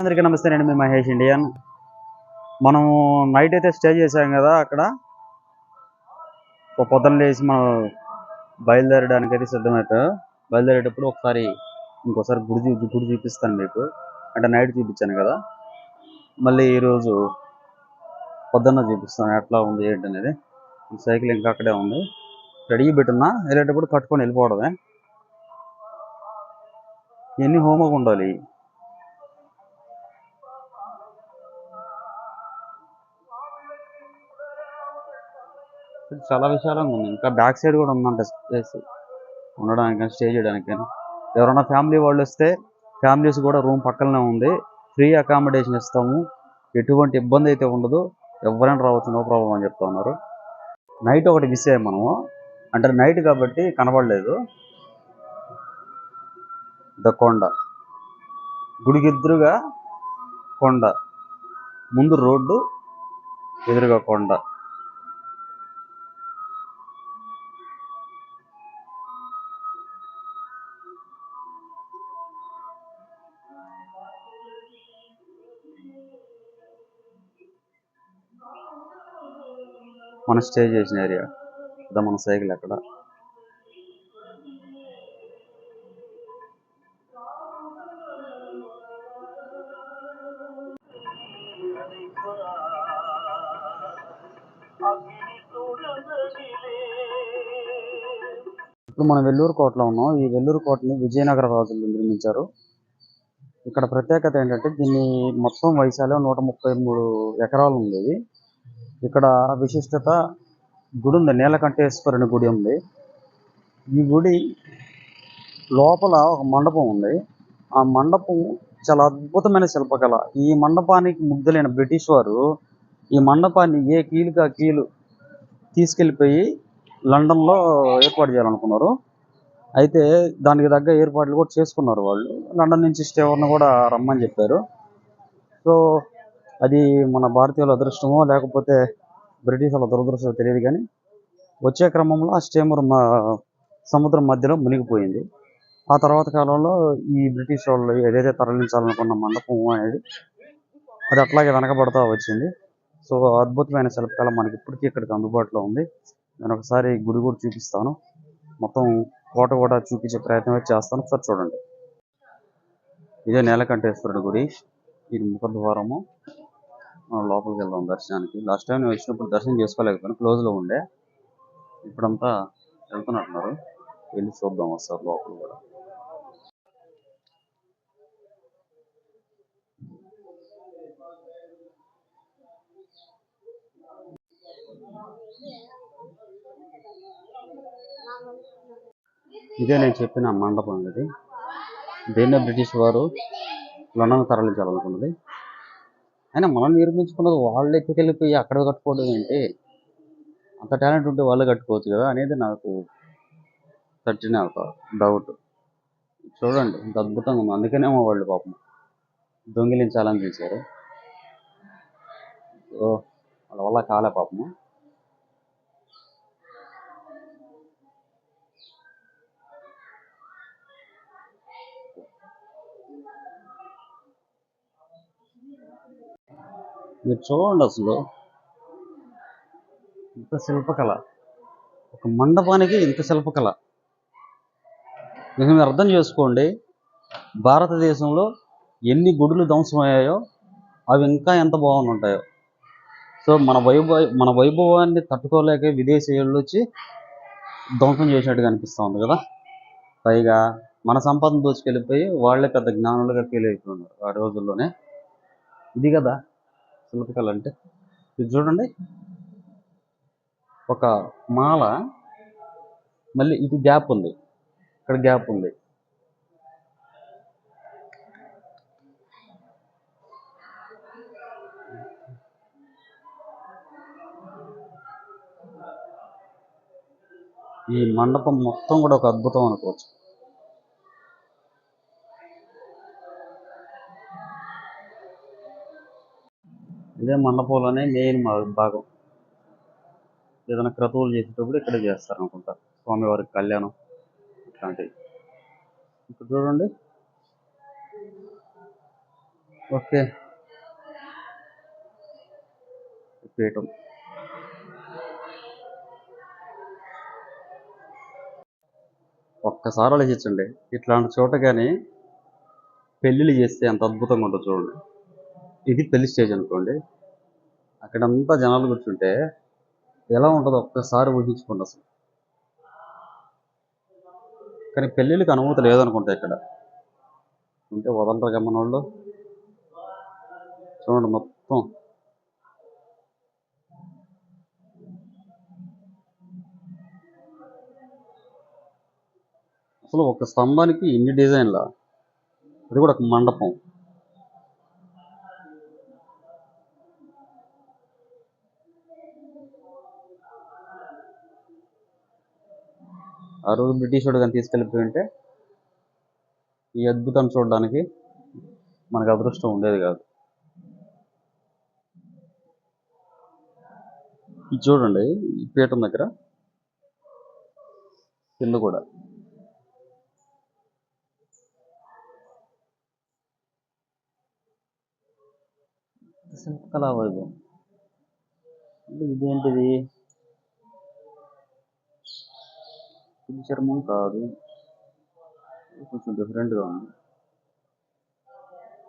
అందరికీ నమస్తే, నేను మీ మహేష్ ఇండియన్. మనం నైట్ అయితే స్టే చేసాం కదా అక్కడ. పొద్దున్న లేచి మనం బయలుదేరడానికి అయితే సిద్ధమైపోయాం. బయలుదేరేటప్పుడు ఇంకోసారి గుడి చూపిస్తాను మీకు. అంటే నైట్ చూపించాను కదా, మళ్ళీ ఈరోజు పొద్దున్న చూపిస్తాను ఎట్లా ఉంది ఏంటి అనేది. సైకిల్ ఇంకా అక్కడే ఉంది, రెడీ పెట్టున్నా. వెళ్ళేటప్పుడు కట్టుకొని వెళ్ళిపోవడమే. ఎన్ని హోంవర్క్ ఉండాలి. చాలా విశాలంగా ఉంది. ఇంకా బ్యాక్ సైడ్ కూడా ఉందంట స్పేస్ ఉండడానికి, స్టే చేయడానికి. ఎవరైనా ఫ్యామిలీ వాళ్ళు వస్తే ఫ్యామిలీస్ కూడా రూమ్ పక్కనే ఉంది. ఫ్రీ అకామిడేషన్ ఇస్తాము, ఎటువంటి ఇబ్బంది అయితే ఉండదు, ఎవరైనా రావచ్చు, నో ప్రాబ్లం అని చెప్తా ఉన్నారు. నైట్ ఒకటి మిస్ అయ్యాం మనము, అంటే నైట్ కాబట్టి కనబడలేదు. ద కొండ, గుడికి ఎదురుగా కొండ, ముందు రోడ్డు, ఎదురుగా కొండ. మనం స్టే చేసిన ఏరియా ఇదా. మన సైకిల్ అక్కడ. ఇప్పుడు మనం వెల్లూరు కోటలో ఉన్నాం. ఈ వెల్లూరు కోటని విజయనగర రాజులు నిర్మించారు. ఇక్కడ ప్రత్యేకత ఏంటంటే, దీన్ని మొత్తం వైశాల్యం 133 ఎకరాలు ఉండేది. ఇక్కడ విశిష్టత గుడి ఉంది, నీలకంఠేశ్వరుని గుడి ఉంది. ఈ గుడి లోపల ఒక మండపం ఉంది. ఆ మండపం చాలా అద్భుతమైన శిల్పకళ. ఈ మండపానికి ముగ్ధులైన బ్రిటిష్ వారు ఈ మండపాన్ని ఏ కీలుగా కీలు తీసుకెళ్ళిపోయి లండన్లో ఏర్పాటు చేయాలనుకున్నారు. అయితే దానికి తగ్గ ఏర్పాట్లు కూడా చేసుకున్నారు వాళ్ళు. లండన్ నుంచి స్టేవర్ని కూడా రమ్మని చెప్పారు. సో అది మన భారతీయుల అదృష్టమో లేకపోతే బ్రిటిష్ వాళ్ళ దురదృష్టమో తెలియదు, కానీ వచ్చే క్రమంలో ఆ స్టీమర్ సముద్రం మధ్యలో మునిగిపోయింది. ఆ తర్వాత కాలంలో ఈ బ్రిటిష్ వాళ్ళు ఏదైతే తరలించాలనుకున్న మండపం అనేది అది అట్లాగే వెనకబడతా వచ్చింది. సో అద్భుతమైన శిల్పకళ మనకి ఇప్పటికీ ఇక్కడికి అందుబాటులో ఉంది. నేను ఒకసారి గుడి కూడా చూపిస్తాను, మొత్తం కోట కూడా చూపించే ప్రయత్నం చేస్తాను. ఒకసారి చూడండి. ఇదే నీలకంఠేశ్వరుడు గుడి, ఇది ముఖద్వారము. మనం లోపలికి వెళ్దాం దర్శనానికి. లాస్ట్ టైం నేను వచ్చినప్పుడు దర్శనం చేసుకోలేకపోయాను, క్లోజ్లో ఉండే. ఇప్పుడంతా వెళ్తున్నట్టున్నారు, వెళ్ళి చూద్దాం ఒకసారి లోపల కూడా. ఇదే నేను చెప్పిన మండపం. ఇది దీన్నే బ్రిటిష్ వారు లండన్ తరలించాలనుకున్నది. అయినా మనం నిర్మించుకున్నది వాళ్ళు ఎత్తుకెళ్ళిపోయి అక్కడ కట్టుకోవడం ఏంటి? అంత టాలెంట్ ఉంటే వాళ్ళు కట్టుకోవచ్చు కదా అనేది నాకు తట్టిన ఒక డౌట్. చూడండి ఇంత అద్భుతంగా ఉంది. అందుకనేమో వాళ్ళు పాపం దొంగిలించాలని చూశారు. వాళ్ళ వల్ల కాలే పాపము. మీరు చూడండి, అసలు ఇంత శిల్పకళ, ఒక మండపానికి ఇంత శిల్పకళ. మీరు అర్థం చేసుకోండి, భారతదేశంలో ఎన్ని గుడులు ధ్వంసమయ్యాయో అవి ఇంకా ఎంత బాగుండి ఉంటాయో. సో మన వైభవాన్ని తట్టుకోలేక విదేశీయులు వచ్చి ధ్వంసం చేసినట్టుగా అనిపిస్తూ ఉంది కదా. పైగా మన సంపదను దోచుకెళ్ళిపోయి వాళ్ళే పెద్ద జ్ఞానులుగా ఫీల్ అయిపోతున్నారు ఆ రోజుల్లోనే. ఇది కదా శిల్పకళ అంటే. ఇది చూడండి, ఒక మాల, మళ్ళీ ఇది గ్యాప్ ఉంది, ఇక్కడ గ్యాప్ ఉంది. ఈ మండపం మొత్తం కూడా ఒక అద్భుతం అనుకోవచ్చు. ఇదే మండపంలోనే మెయిన్ భాగం. ఏదైనా క్రతువులు చేసేటప్పుడు ఇక్కడ చేస్తారు అనుకుంటా, స్వామివారికి కళ్యాణం ఇట్లాంటివి. ఇక్కడ చూడండి, ఓకే. పీఠం. ఒక్కసారి ఆలోచించండి. ఇట్లాంటి చోట గాని పెళ్ళిళ్ళు చేస్తే ఎంత అద్భుతంగా ఉంటదో చూడండి. ఇది పెళ్లి స్టేజ్ అనుకోండి. అక్కడంతా జనాలు కూర్చుంటే ఎలా ఉంటదో ఒక్కసారి ఊహించుకోండి అసలు. కానీ పెళ్ళిళ్ళకి అనుమతి లేదనుకుంటా ఇక్కడ. ఉంటే వదలరు గమ్మనోళ్ళు. చూడండి మొత్తం. అసలు ఒక స్తంభానికి ఇన్ని డిజైన్లా? అది కూడా ఒక మండపం. ఆ రోజు బ్రిటిష్ వాడు కానీ తీసుకెళ్ళిపోయి ఉంటే ఈ అద్భుతాన్ని చూడడానికి మనకు అదృష్టం ఉండేది కాదు. ఇది చూడండి, ఈ పీఠం దగ్గర కింద కూడా శిల్పకళా వైభవం. ఇదేంటిది? ఇది చర్మం కాదు, కొంచెం డిఫరెంట్గా ఉంది.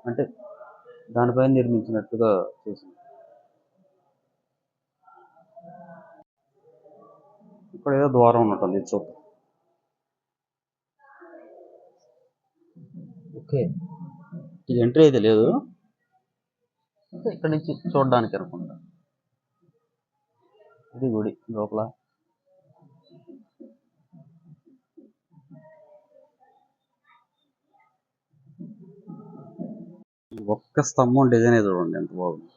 అంటే దానిపైన నిర్మించినట్టుగా చేసింది. ఇక్కడ ఏదో ద్వారం ఉన్నట్టుంది, ఇది చూద్దాం. ఓకే, ఇది ఎంట్రీ అయితే లేదు, ఇక్కడ నుంచి చూడడానికి అనుకుంటా. ఇది గుడి లోపల. ఒక్క స్తంభం డిజైన్ చూడండి ఎంత బాగుంది.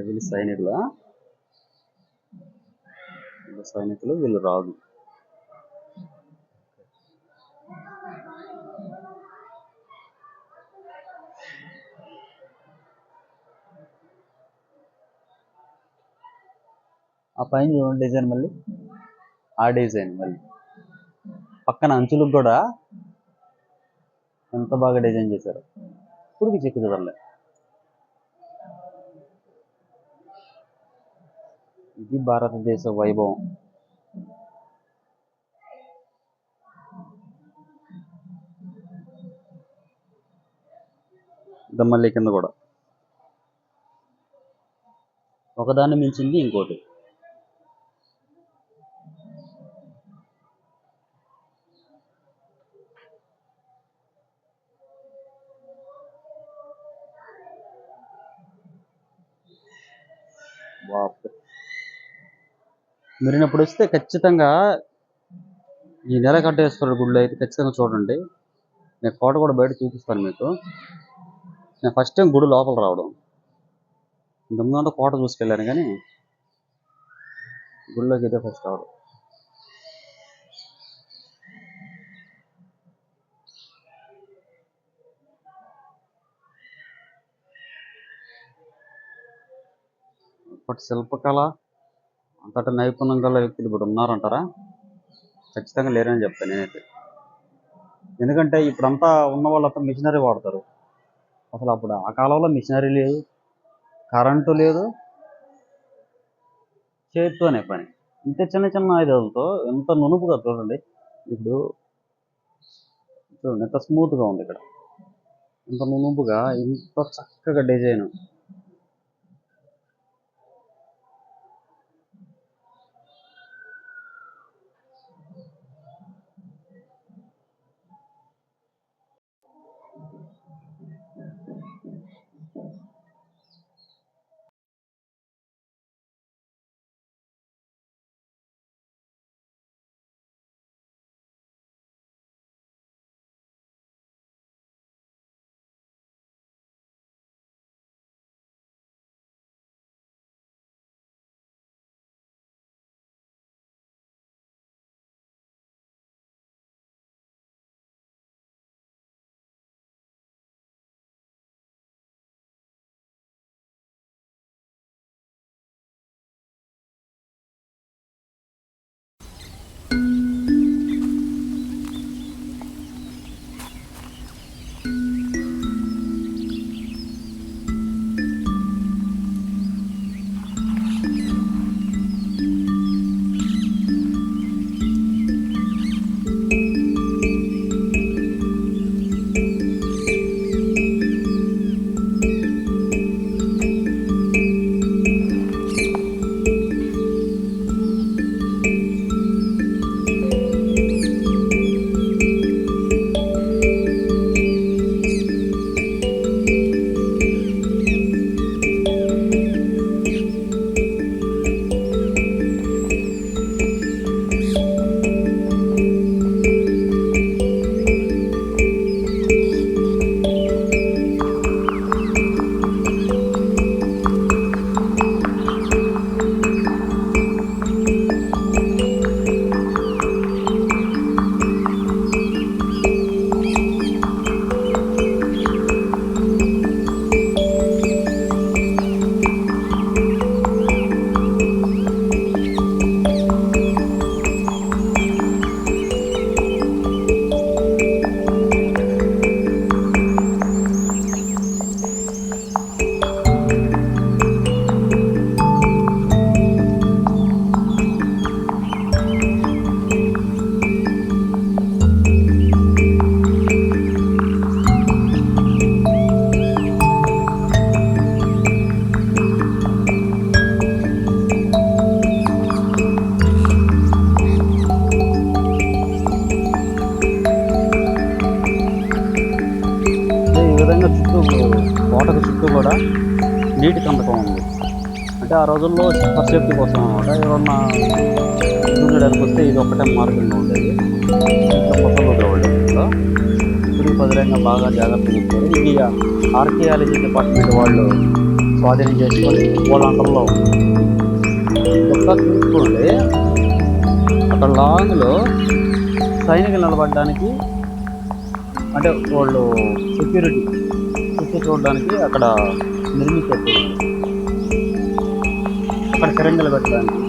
వీళ్ళు సైనికులా? వీళ్ళు సైనికులు, వీళ్ళు రాజు. ఆ పైన చూడండి డిజైన్, మళ్ళీ ఆ డిజైన్ మళ్ళీ పక్కన అంచులకు కూడా ఎంత బాగా డిజైన్ చేశారు. ఇప్పటికి చెక్కు చూడాలి. ఇది భారతదేశ వైభవం. మళ్ళీ కింద కూడా ఒకదాన్ని మించింది ఇంకోటి. మీరు ఇప్పుడు వస్తే ఖచ్చితంగా ఈ నీలకంఠేశ్వర గుడిలో అయితే ఖచ్చితంగా చూడండి. నేను కోట కూడా బయట చూపిస్తాను మీకు. నేను ఫస్ట్ టైం గుడి లోపల రావడం, ఇంతకుముందు కోట చూసుకెళ్ళాను కానీ గుడిలోకి అయితే ఫస్ట్ రావడం. ఇప్పటి శిల్పకళ అంతటి నైపుణ్యం గల వ్యక్తులు ఇప్పుడు ఉన్నారంటారా? ఖచ్చితంగా లేరని చెప్తాను నేనైతే. ఎందుకంటే ఇప్పుడంతా ఉన్న వాళ్ళంతా మిషనరీ వాడతారు. అసలు అప్పుడు ఆ కాలంలో మిషనరీ లేదు, కరెంటు లేదు, చేతితోనే పని. ఇంత చిన్న చిన్న ఆయుధాలతో ఎంత నునుపుగా చూడండి. ఇప్పుడు చూడండి ఎంత స్మూత్గా ఉంది ఇక్కడ, ఎంత నునుపుగా, ఎంత చక్కగా డిజైన్. అదేవిధంగా చుట్టూ కోటకు చుట్టూ కూడా నీటి కందకం ఉంది. అంటే ఆ రోజుల్లో ఫర్ సేఫ్టీ కోసం అనమాట. ఎవరన్నా చూడడానికి వస్తే ఇది ఒక్కటే మార్గంగా ఉండేది. ఇట్లా కొత్తగా వదిలేవాళ్ళు ఇంట్లో. ఇప్పటికి పదిలంగా బాగా జాగ్రత్తగా ఇచ్చారు. ఇది ఆర్కియాలజీ డిపార్ట్మెంట్ వాళ్ళు స్వాధీనం చేసుకొని వాళ్ళ అండర్లో ఉంది. ఒకసారి చూసుకోండి, అక్కడ లాంగ్లో సైనికులు నిలబడడానికి, అంటే వాళ్ళు సెక్యూరిటీ చుట్టూ చూడడానికి అక్కడ నిర్మించారు. అక్కడ ఫిరంగులు పెట్టడానికి.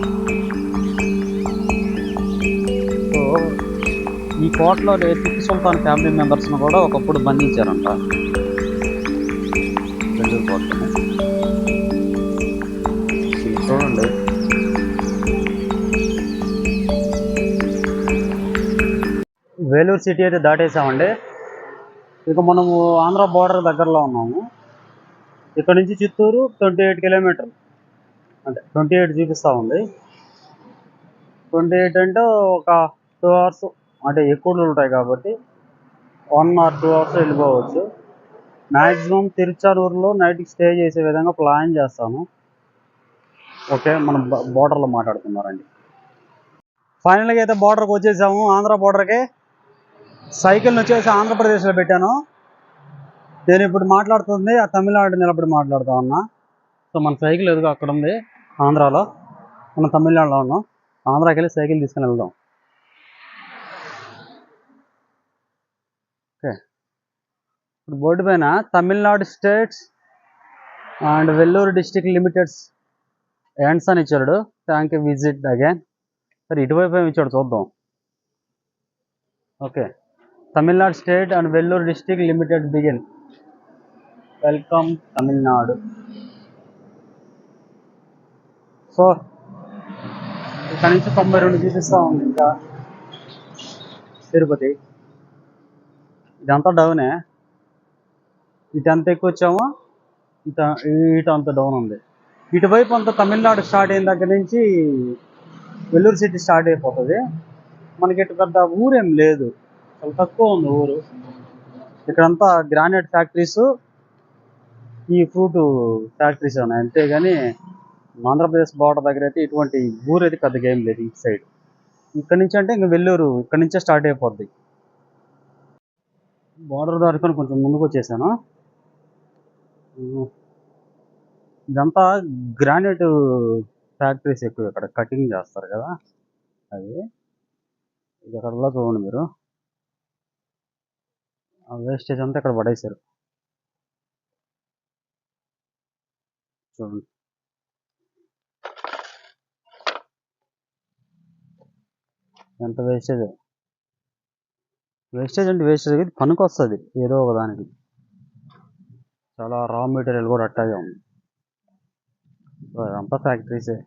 సో ఈ కోటలో టిప్పు సుల్తాన్ ఫ్యామిలీ మెంబర్స్ని కూడా ఒకప్పుడు బంధించారంట వెల్లూరు కోటని. చూడండి, వేలూరు సిటీ అయితే దాటేసామండి. ఇక మనము ఆంధ్ర బోర్డర్ దగ్గరలో ఉన్నాము. ఇక్కడ నుంచి చిత్తూరు 28 కిలోమీటర్లు, అంటే 28 చూపిస్తూ ఉంది. 28 అంటే ఒక 2 అవర్స్, అంటే ఎక్కువ ఉంటాయి కాబట్టి 1 or 2 అవర్స్ వెళ్ళిపోవచ్చు. మ్యాక్సిమం తిరుచానూరులో నైట్కి స్టే చేసే విధంగా ప్లాన్ చేస్తాను. ఓకే, మనం బోర్డర్లో మాట్లాడుతున్నారండి. ఫైనల్గా అయితే బోర్డర్కి వచ్చేసాము, ఆంధ్ర బోర్డర్కి. సైకిల్ని వచ్చేసి ఆంధ్రప్రదేశ్లో పెట్టాను. నేను ఇప్పుడు మాట్లాడుతుంది ఆ తమిళనాడు నిలబడి మాట్లాడుతా ఉన్నా. సో మన సైకిల్ ఎదుగు అక్కడ ఉంది ఆంధ్రాలో, మనం తమిళనాడులో ఉన్నాం. ఆంధ్రాకి వెళ్ళి సైకిల్ తీసుకుని వెళ్దాం. ఓకే, ఇప్పుడు బోర్డు పైన Tamil Nadu states and Vellore district Limited's ends అని ఇచ్చాడు. Thank you, visit again. సరే, ఇటువైపు ఏమి ఇచ్చాడు చూద్దాం. Okay, Tamil Nadu state and Vellore district limited begin. Welcome Tamil Nadu. So ఇక్కడ నుంచి 92 చూపిస్తూ ఉంది. ఇంకా తిరుపతి ఇదంతా డౌనే. ఇటు ఎంత ఎక్కువ వచ్చామో ఇటు అంత డౌన్ ఉంది. ఇటువైపు అంతా తమిళనాడు స్టార్ట్ అయిన దగ్గర నుంచి వెల్లూరు సిటీ స్టార్ట్ అయిపోతుంది. మనకి ఇటు పెద్ద ఊరేం లేదు, చాలా తక్కువ ఉంది ఊరు. ఇక్కడంతా గ్రానైట్ ఫ్యాక్టరీస్, ఈ ఫ్రూట్ ఫ్యాక్టరీస్ ఉన్నాయి అంతేగాని ఆంధ్రప్రదేశ్ బోర్డర్ దగ్గర అయితే ఇటువంటి ఊరు అయితే పెద్దగా ఏం లేదు. ఇటు సైడ్ ఇక్కడ నుంచి అంటే ఇంక వెల్లూరు ఇక్కడ నుంచే స్టార్ట్ అయిపోద్ది. బోర్డర్ దాటుకొని కొంచెం ముందుకు వచ్చేసాను. ఇదంతా గ్రానైట్ ఫ్యాక్టరీస్ ఎక్కువ, ఇక్కడ కటింగ్ చేస్తారు కదా అది. ఇది అక్కడలా చూడండి మీరు, ఆ వేస్టేజ్ అంతా ఇక్కడ పడేశారు చూడండి. ఎంత వేస్టేజ్ అంటే వేస్టేజ్, ఇది పనికి వస్తుంది ఏదో ఒక దానికి. చాలా రా మెటీరియల్ కూడా అట్టాగే ఉంది. అదంతా ఫ్యాక్టరీసే.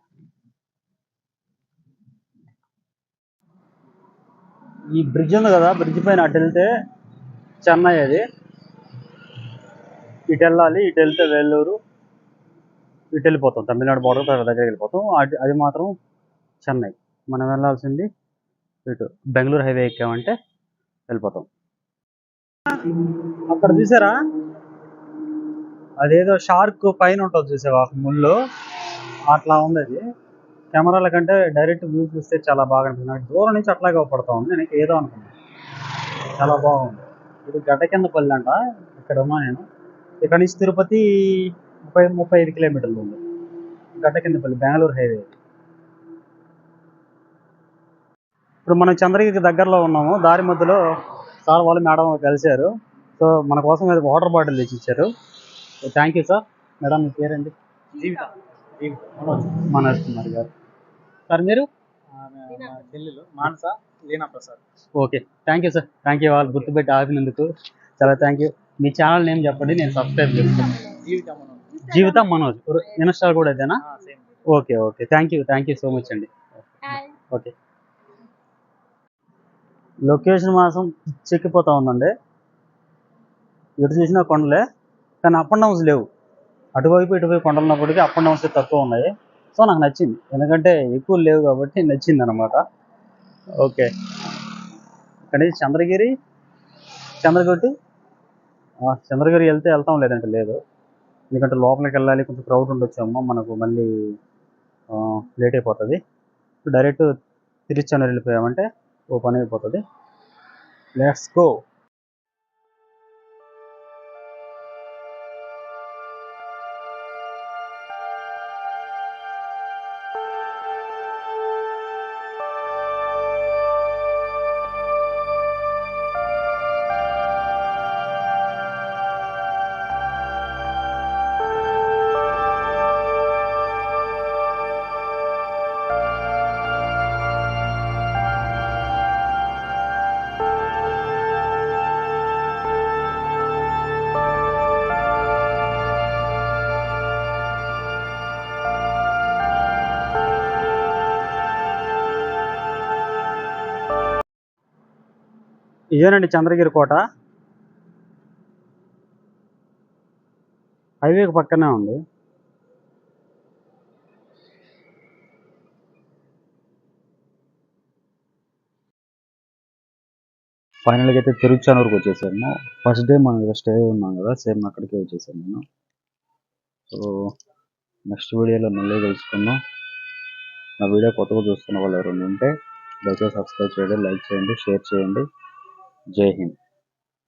ఈ బ్రిడ్జ్ ఉంది కదా, బ్రిడ్జ్ పైన అటు వెళ్తే చెన్నై, అది ఇటు వెళ్ళాలి. ఇటు వెళ్తే వేలూరు, ఇటు వెళ్ళిపోతాం తమిళనాడు బోర్డర్ దగ్గరికి వెళ్ళిపోతాం. అది మాత్రం చెన్నై. మనం వెళ్ళాల్సింది ఇటు బెంగళూరు హైవే ఎక్కామంటే వెళ్ళిపోతాం. అక్కడ చూసారా, అదేదో షార్క్ పైన ఉంటుంది చూసావా ముళ్ళు, అట్లా ఉంది. అది కెమెరాల కంటే డైరెక్ట్ వ్యూ చూస్తే చాలా బాగా అనిపిస్తుంది. నాకు దూరం నుంచి అట్లాగే పడతా ఉంది. నేను ఏదో అనుకున్నాను, చాలా బాగుంది. ఇది గడ్డకిందపల్లి అంట, ఇక్కడ ఉన్నా నేను. ఇక్కడ నుంచి తిరుపతి 35 కిలోమీటర్లు ఉంది. గడ్డకిందపల్లి బెంగళూరు హైవే. ఇప్పుడు మనం చంద్రగిరికి దగ్గరలో ఉన్నాము. దారి మధ్యలో సార్ వాళ్ళు మేడం కలిశారు. సో మన కోసం వాటర్ బాటిల్ తెచ్చి ఇచ్చారు. Thank you sir. మేడం మీ పేరండి? జీవిత. మనోజ్ కుమార్ గారు. సార్ మీరు? చెల్లెలు Manasa Leena Prasad. Okay, thank you sir. Thank you, వాళ్ళు గుర్తుపెట్టి ఆపినందుకు చాలా థ్యాంక్ యూ. మీ ఛానల్ నేమ్ చెప్పండి, నేను సబ్స్క్రైబ్ చేస్తాను. జీవిత మనోజ్. ఇన్స్టా కూడా ఇదేనా? Okay okay, thank you so much అండి. ఓకే, లొకేషన్ మాత్రం చెక్కిపోతా ఉందండి. ఎటు చూసినా కొండలే, కానీ అప్ అండ్ డౌన్స్ లేవు. అటువైపు ఇటువైపు కొండలు ఉన్నప్పటికీ అప్ అండ్ డౌన్స్ తక్కువ ఉన్నాయి. సో నాకు నచ్చింది, ఎందుకంటే ఎక్కువ లేవు కాబట్టి నచ్చింది అనమాట. ఓకే, ఇక్కడ చంద్రగిరి, చంద్రగొట్టు, చంద్రగిరి వెళ్తాం, లేదంటే లేదు. ఎందుకంటే లోపలికి వెళ్ళాలి, కొంచెం క్రౌడ్ ఉండొచ్చేమో, మనకు మళ్ళీ లేట్ అయిపోతుంది. డైరెక్ట్ తిరుచానూరు వెళ్ళిపోయామంటే ఓ పని అయిపోతుంది. Let's go. ఇదేనండి చంద్రగిరి కోట. హైవేకి పక్కనే ఉంది. ఫైనల్గా అయితే తిరుచానూరుకి వచ్చేసాము. ఫస్ట్ డే మనం ఇక్కడ స్టే ఉన్నాం కదా, సేమ్ అక్కడికే వచ్చేసాను నేను. సో నెక్స్ట్ వీడియోలో మళ్ళీ కలుసుకుందాం. నా వీడియో కొత్తగా చూస్తున్న వాళ్ళు ఎవరైనా ఉంటే దయచేసి సబ్స్క్రైబ్ చేయండి, లైక్ చేయండి, షేర్ చేయండి. జై హింద్.